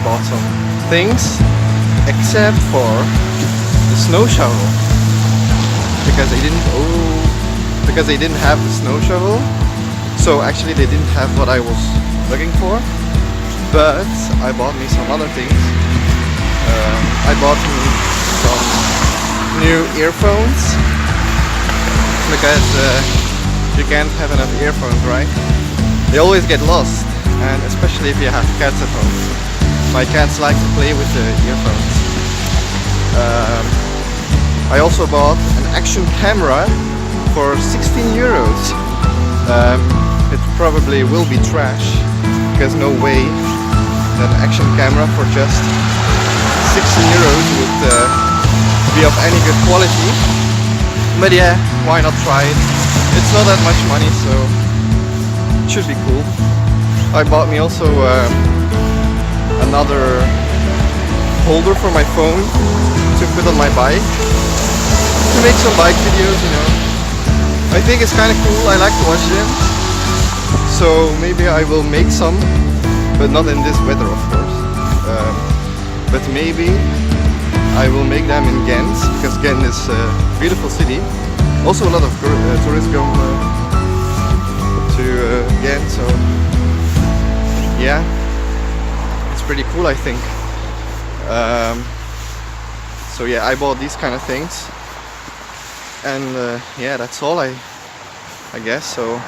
bought some things, except for the snow shovel, because they didn't have the snow shovel. So actually they didn't have what I was looking for, but I bought me some other things. I bought me some new earphones, because you can't have enough earphones, right? They always get lost, and especially if you have cats at home. My cats like to play with the earphones. I also bought an action camera for 16 euros. It probably will be trash, because no way that an action camera for just 16 euros would be of any good quality. But yeah, why not try it? It's not that much money, so it should be cool. I bought me also another holder for my phone to put on my bike, to make some bike videos, you know. I think it's kind of cool, I like to watch them, so maybe I will make some, but not in this weather of course. But maybe I will make them in Ghent, because Ghent is a beautiful city. Also a lot of tourists come to Ghent, so yeah, it's pretty cool I think. So yeah, I bought these kind of things, and yeah, that's all I guess. So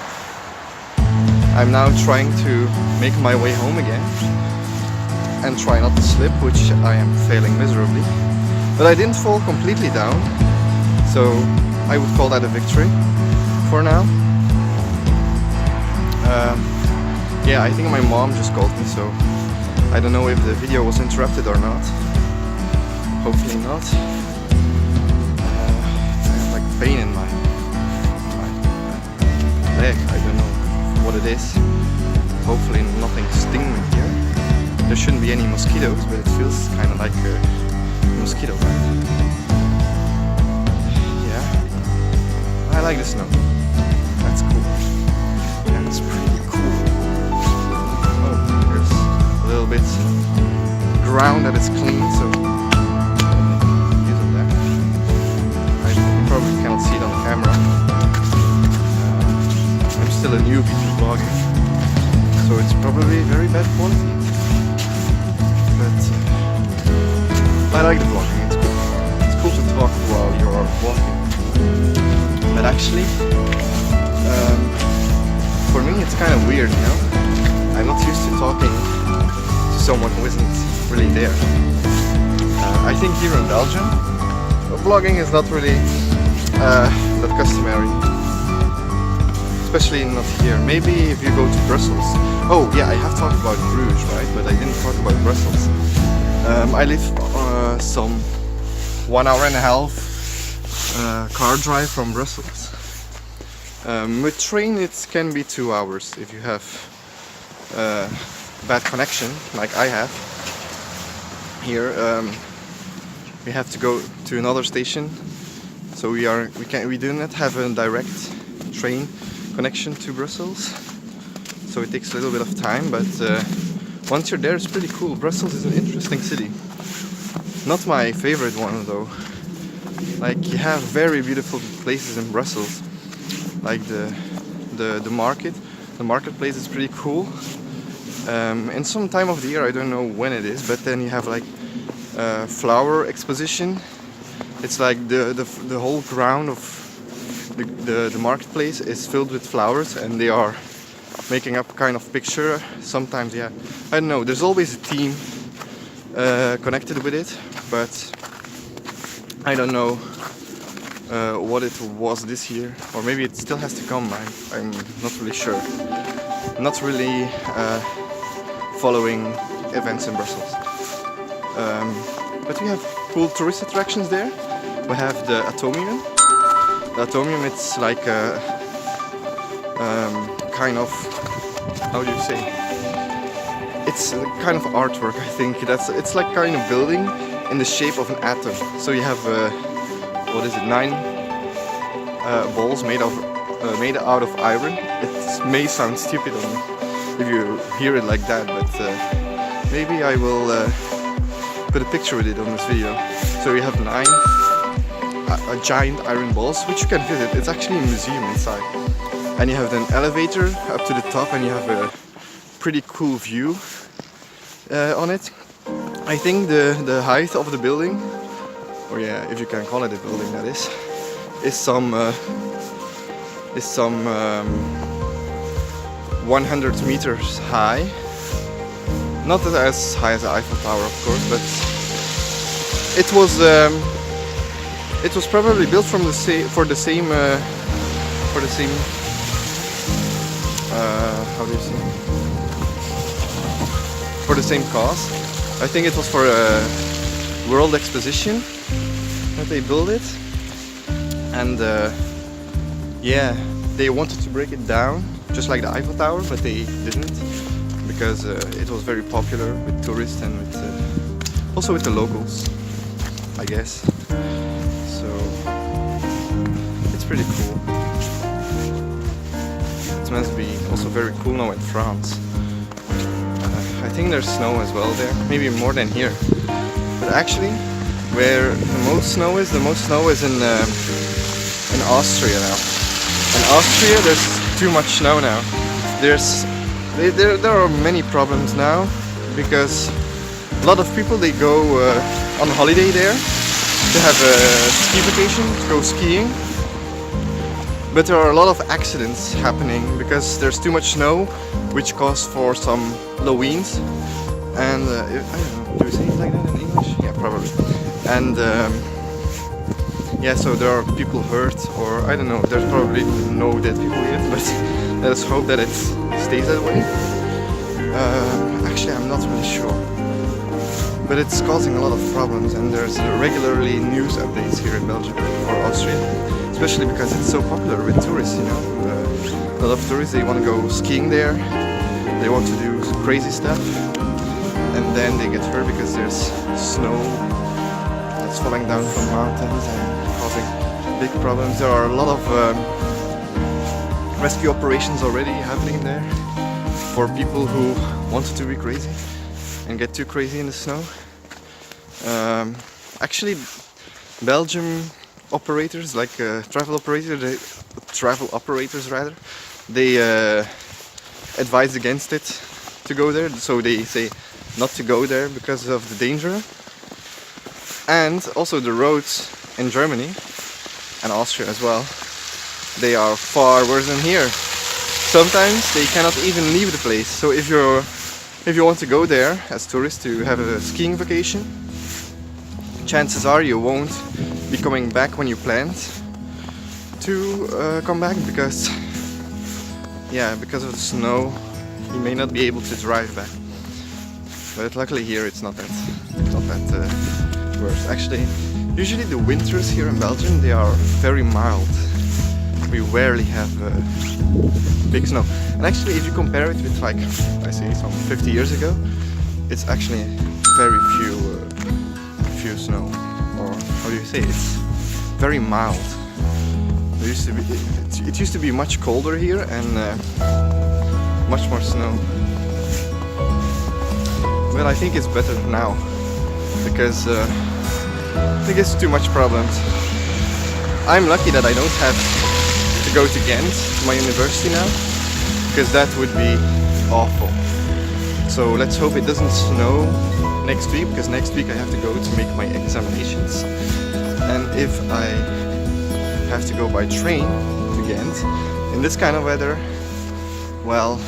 I'm now trying to make my way home again and try not to slip, which I am failing miserably. But I didn't fall completely down, so I would call that a victory for now. Yeah, I think my mom just called me, so I don't know if the video was interrupted or not. Hopefully not. I have like pain in my leg, I don't know what it is. Hopefully nothing stinging here. There shouldn't be any mosquitoes, but it feels kind of like a mosquito bite. Yeah, I like the snow. That's cool. That's pretty cool. Oh, there's a little bit ground that is clean, so use of that. I probably cannot see it on camera. I'm still a newbie to vlogging, so it's probably very bad quality. But I like the vlogging, it's cool. It's cool to talk while you're walking. But actually, for me it's kind of weird, you know? I'm not used to talking to someone who isn't really there. I think here in Belgium, vlogging is not really that customary. Especially not here. Maybe if you go to Brussels. Oh yeah, I have talked about Bruges, right? But I didn't talk about Brussels. I live some 1 hour and a half car drive from Brussels. With train it can be 2 hours if you have bad connection, like I have. Here we have to go to another station, so we do not have a direct train connection to Brussels, so it takes a little bit of time, but once you're there it's pretty cool. Brussels is an interesting city. Not my favorite one though. Like, you have very beautiful places in Brussels, like the market. The marketplace is pretty cool. In some time of the year, I don't know when it is, but then you have like flower exposition. It's like the whole ground of the marketplace is filled with flowers, and they are making up kind of picture. Sometimes, yeah, I don't know, there's always a theme connected with it, but I don't know what it was this year, or maybe it still has to come. I'm not really sure. Not really following events in Brussels. But we have cool tourist attractions there. We have the Atomium. The Atomium, it's like a kind of, how do you say? It's a kind of artwork, I think. It's like kind of building in the shape of an atom. So you have what is it? 9 balls made out of iron. It may sound stupid if you hear it like that, but maybe I will put a picture with it on this video. So you have 9 a giant iron balls, which you can visit. It's actually a museum inside. And you have an elevator up to the top, and you have a pretty cool view on it. I think the height of the building, or yeah, if you can call it a building, that is some 100 meters high. Not as high as the Eiffel Tower, of course, but it was probably built from for the same how do you say? For the same cause. I think it was for a world exposition that they built it, and yeah, they wanted to break it down just like the Eiffel Tower, but they didn't, because it was very popular with tourists and with also with the locals, I guess. So it's pretty cool. It must be also very cool now in France. I think there's snow as well there, maybe more than here. But actually, where the most snow is in Austria now. In Austria, there's too much snow now. There are many problems now, because a lot of people, they go on holiday there to have a ski vacation, to go skiing. But there are a lot of accidents happening because there's too much snow, which causes for some low winds. And I don't know, do we say it like that in English? Yeah, probably. And yeah, so there are people hurt, or I don't know, there's probably no dead people yet, but let us hope that it stays that way. Actually, I'm not really sure. But it's causing a lot of problems, and there's regularly news updates here in Belgium or Austria. Especially because it's so popular with tourists, you know. A lot of tourists, they want to go skiing there, they want to do crazy stuff, and then they get hurt because there's snow that's falling down from mountains and causing big problems. There are a lot of rescue operations already happening there for people who wanted to be crazy and get too crazy in the snow. Actually, Belgium operators, like travel operators rather, they advise against it to go there, so they say not to go there because of the danger. And also the roads in Germany and Austria as well, they are far worse than here. Sometimes they cannot even leave the place. So if you want to go there as tourists to have a skiing vacation, chances are you won't be coming back when you planned to come back, because because of the snow you may not be able to drive back. But luckily here it's not that worse. Actually, usually the winters here in Belgium, they are very mild. We rarely have big snow. And actually, if you compare it with, like, I say some 50 years ago, it's actually very few snow, or how do you say, it's very mild. It used to be much colder here and much more snow. Well, I think it's better now, because I think it's too much problems. I'm lucky that I don't have to go to Ghent, my university now, because that would be awful. So let's hope it doesn't snow next week, because next week I have to go to make my examinations. And if I have to go by train to Ghent in this kind of weather, well,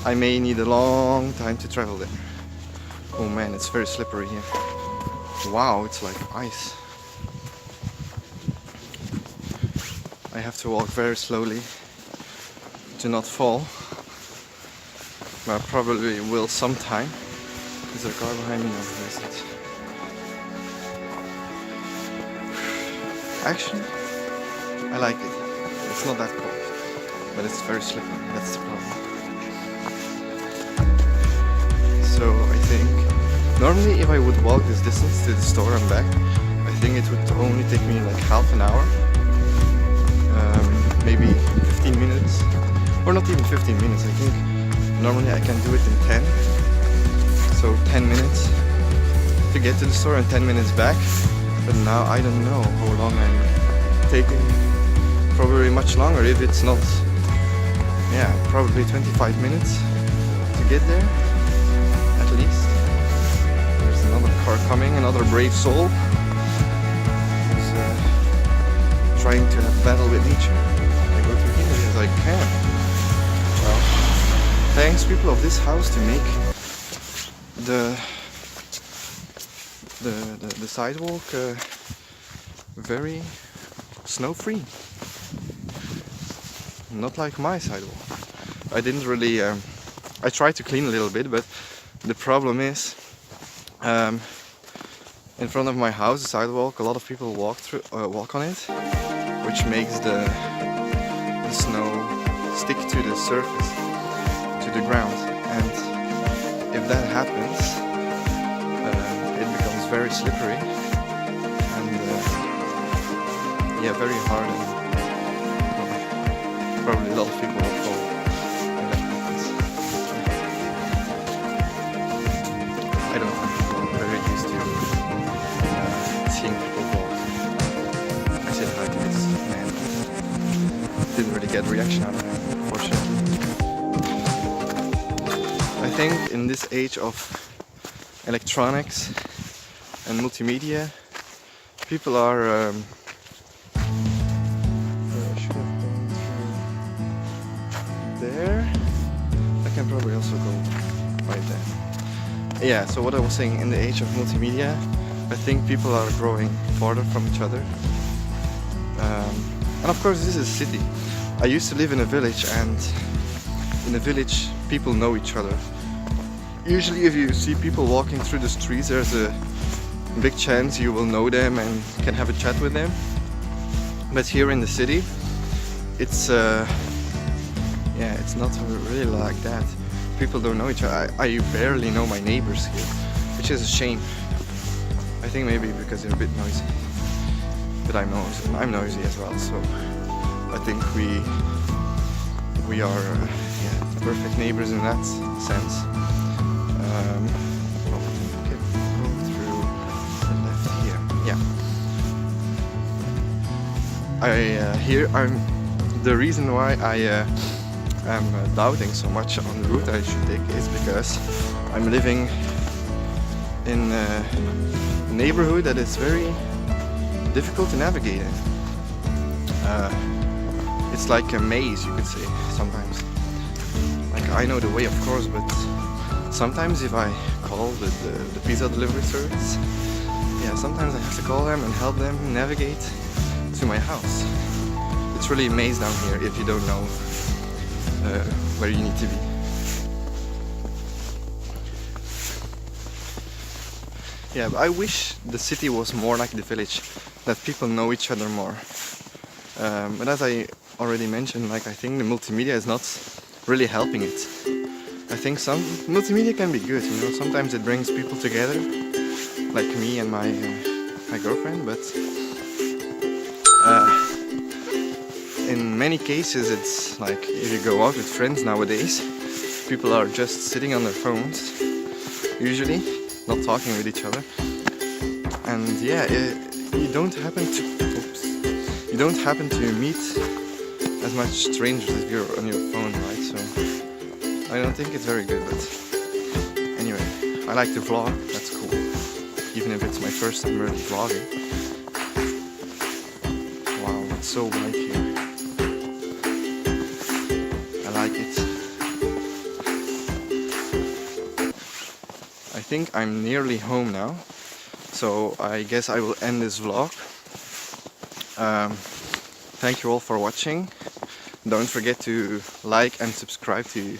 I may need a long time to travel there. Oh man, it's very slippery here. Wow, it's like ice. I have to walk very slowly to not fall. But I probably will sometime. Is there a car behind me? No, there isn't. Actually, I like it. It's not that cold, but it's very slippery. That's the problem. So I think normally if I would walk this distance to the store and back, I think it would only take me like half an hour, maybe 15 minutes, or not even 15 minutes. I think normally I can do it in 10. so 10 minutes to get to the store and 10 minutes back. But now I don't know how long I'm taking. Probably much longer if it's not. Yeah, probably 25 minutes to get there at least. There's another car coming, another brave soul who's trying to have battle with nature. I go to him as I can. Well, thanks people of this house to make the sidewalk very snow-free. Not like my sidewalk. I didn't really. I tried to clean a little bit, but the problem is, in front of my house, the sidewalk, a lot of people walk on it, which makes the snow stick to the surface, to the ground, and if that happens, it becomes very slippery and yeah, very hard. And probably a lot of people will fall when that happens. I don't know, I'm very used to seeing people fall. I said hi to this man. Didn't really get a reaction out of him, unfortunately. I think in this age of electronics and multimedia, people are there. I can probably also go right there. Yeah, so what I was saying, in the age of multimedia, I think people are growing farther from each other. And of course this is a city. I used to live in a village, and in a village people know each other. Usually if you see people walking through the streets, there's a big chance you will know them and can have a chat with them. But here in the city, it's yeah, it's not really like that. People don't know each other. I barely know my neighbors here, which is a shame. I think maybe because they're a bit noisy. But I'm noisy as well, so I think we are yeah, perfect neighbors in that sense. Okay, go through the left here. Yeah. The reason why I am doubting so much on the route I should take is because I'm living in a neighborhood that is very difficult to navigate in. It's like a maze, you could say, sometimes. Like, I know the way, of course, but sometimes if I call the pizza delivery service, yeah, sometimes I have to call them and help them navigate to my house. It's really a maze down here if you don't know where you need to be. Yeah, but I wish the city was more like the village, that people know each other more. But as I already mentioned, like, I think the multimedia is not really helping it. I think some multimedia can be good, you know, sometimes it brings people together, like me and my girlfriend, but in many cases it's like if you go out with friends nowadays, people are just sitting on their phones, usually, not talking with each other. And yeah, you don't happen to meet as much strangers if you're on your phone, right? So I don't think it's very good, but anyway, I like to vlog, that's cool. Even if it's my first time really vlogging. Wow, it's so bright here. I like it. I think I'm nearly home now, so I guess I will end this vlog. Thank you all for watching. Don't forget to like and subscribe to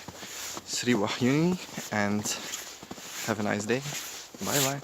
Yuni, and have a nice day. Bye bye.